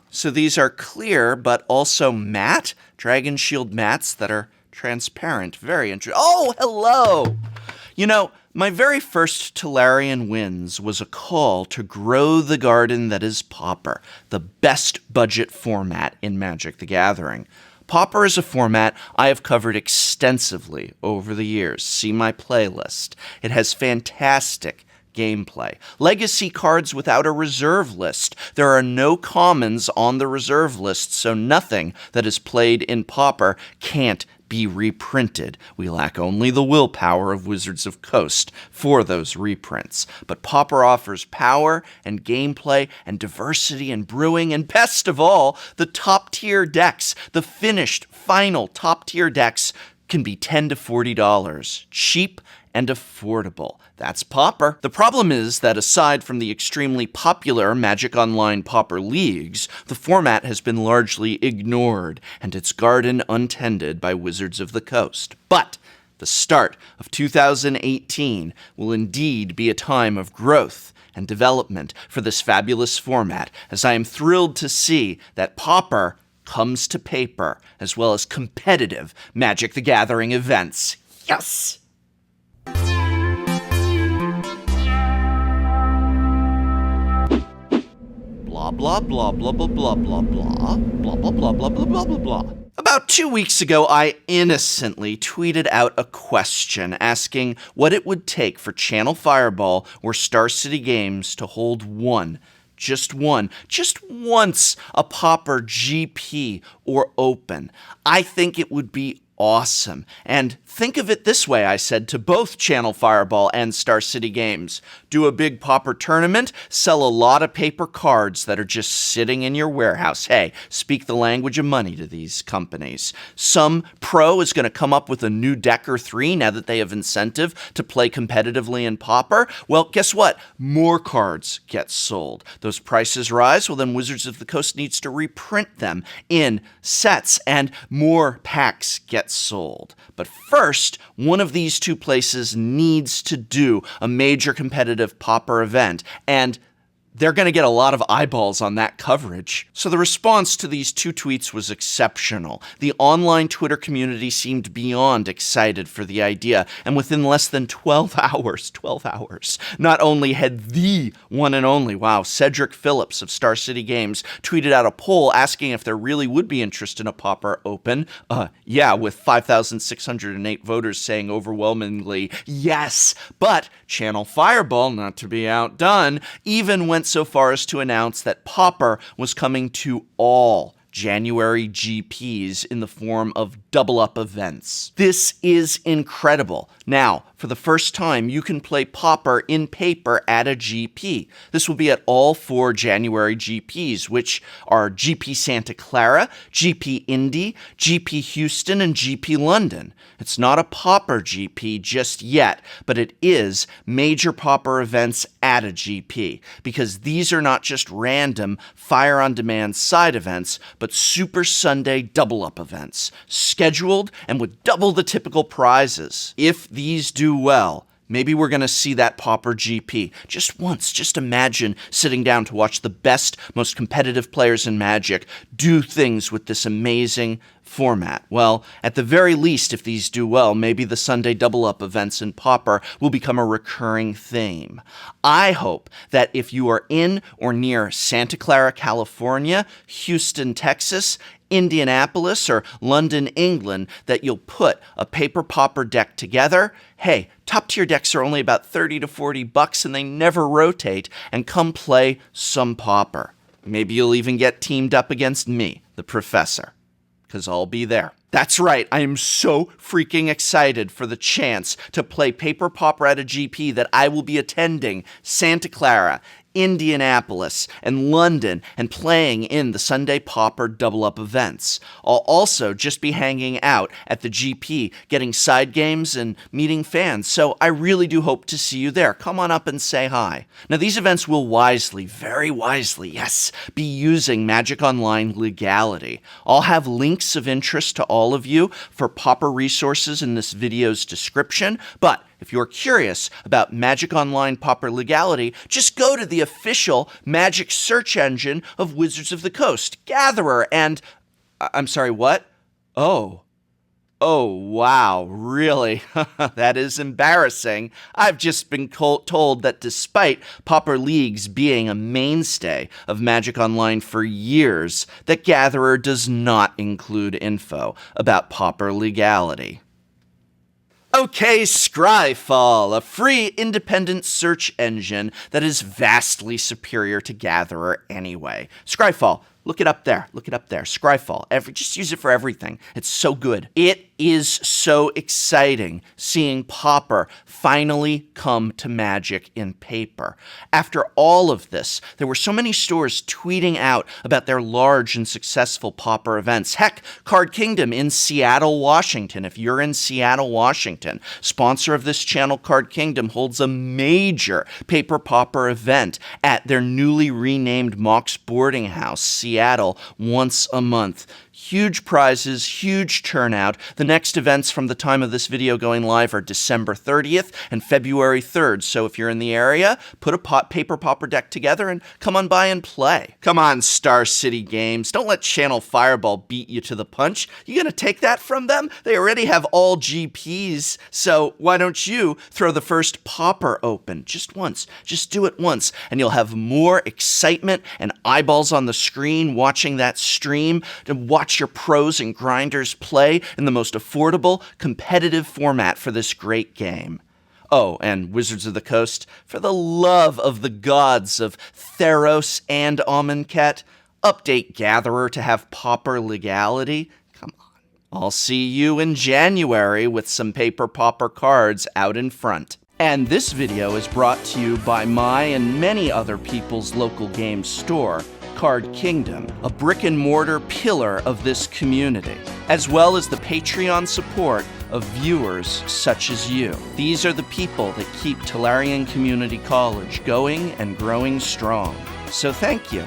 So these are clear, but also matte? Dragon Shield mats that are transparent. Very interesting. Oh, hello! You know, my very first Tolarian Winds was a call to grow the garden that is Pauper, the best budget format in Magic the Gathering. Pauper is a format I have covered extensively over the years. See my playlist. It has fantastic gameplay. Legacy cards without a reserve list. There are no commons on the reserve list, so nothing that is played in Pauper can't be reprinted. We lack only the willpower of Wizards of Coast for those reprints. But Pauper offers power and gameplay and diversity and brewing, and best of all, the top-tier decks. The finished, final top-tier decks can be $10 to $40. Cheap and affordable. That's Pauper. The problem is that aside from the extremely popular Magic Online Pauper leagues, the format has been largely ignored and its garden untended by Wizards of the Coast. But the start of 2018 will indeed be a time of growth and development for this fabulous format, as I am thrilled to see that Pauper comes to paper, as well as competitive Magic the Gathering events. Yes! Blah, blah, blah, blah, blah, blah, blah, blah, blah, blah, blah, blah, blah, blah, blah, blah. About 2 weeks ago, I innocently tweeted out a question asking what it would take for Channel Fireball or Star City Games to hold just once, a Pauper GP or Open. I think it would be awesome. And think of it this way, I said to both Channel Fireball and Star City Games. Do a big Pauper tournament, sell a lot of paper cards that are just sitting in your warehouse. Hey, speak the language of money to these companies. Some pro is going to come up with a new deck or three now that they have incentive to play competitively in Pauper. Well, guess what? More cards get sold. Those prices rise, well then Wizards of the Coast needs to reprint them in sets and more packs get sold. But first, one of these two places needs to do a major competitive Pauper event, and they're going to get a lot of eyeballs on that coverage. So the response to these two tweets was exceptional. The online Twitter community seemed beyond excited for the idea, and within less than 12 hours, not only had the one and only, Cedric Phillips of Star City Games tweeted out a poll asking if there really would be interest in a Pauper Open. With 5,608 voters saying overwhelmingly yes. But Channel Fireball, not to be outdone, even went so far as to announce that Pauper was coming to all January GPs in the form of double-up events. This is incredible. Now, for the first time, you can play Pauper in paper at a GP. This will be at all 4 January GPs, which are GP Santa Clara, GP Indy, GP Houston, and GP London. It's not a Pauper GP just yet, but it is major Pauper events at a GP, because these are not just random fire-on-demand side events, but Super Sunday double-up events, scheduled and with double the typical prizes. If these do well, maybe we're going to see that Pauper GP just once. Just imagine sitting down to watch the best, most competitive players in Magic do things with this amazing format. Well, at the very least, if these do well, maybe the Sunday double-up events in Pauper will become a recurring theme. I hope that if you are in or near Santa Clara, California, Houston, Texas, Indianapolis, or London, England, that you'll put a paper Pauper deck together. Hey, top-tier decks are only about $30 to $40 and they never rotate, and come play some Pauper. Maybe you'll even get teamed up against me, the professor, because I'll be there. That's right, I am so freaking excited for the chance to play paper Pauper at a GP that I will be attending Santa Clara, Indianapolis, and London, and playing in the Sunday Pauper double-up events. I'll also just be hanging out at the GP, getting side games and meeting fans, so I really do hope to see you there. Come on up and say hi. Now, these events will wisely, very wisely, yes, be using Magic Online legality. I'll have links of interest to all of you for Pauper resources in this video's description, but If you're curious about Magic Online Pauper legality, just go to the official Magic search engine of Wizards of the Coast, Gatherer, and... I'm sorry, what? Oh, wow, really? That is embarrassing. I've just been told that despite Pauper Leagues being a mainstay of Magic Online for years, that Gatherer does not include info about Pauper legality. Okay, Scryfall, a free independent search engine that is vastly superior to Gatherer anyway. Scryfall, look it up there. Scryfall. Just use it for everything. It's so good. It is so exciting seeing Pauper finally come to Magic in paper. After all of this, there were so many stores tweeting out about their large and successful Pauper events. Heck, Card Kingdom in Seattle, Washington. If you're in Seattle, Washington, sponsor of this channel, Card Kingdom, holds a major paper Pauper event at their newly renamed Mox Boarding House, Seattle, once a month. Huge prizes, huge turnout. The next events from the time of this video going live are December 30th and February 3rd. So if you're in the area, put a paper Pauper deck together and come on by and play. Come on, Star City Games. Don't let Channel Fireball beat you to the punch. You gonna take that from them? They already have all GPs. So why don't you throw the first Pauper open just once? Just do it once, and you'll have more excitement and eyeballs on the screen watching that stream to watch your pros and grinders play in the most affordable, competitive format for this great game. Oh, and Wizards of the Coast, for the love of the gods of Theros and Amonkhet, update Gatherer to have Pauper legality. Come on. I'll see you in January with some paper Pauper cards out in front. And this video is brought to you by my and many other people's local game store, Card Kingdom, a brick-and-mortar pillar of this community, as well as the Patreon support of viewers such as you. These are the people that keep Tolarian Community College going and growing strong. So thank you.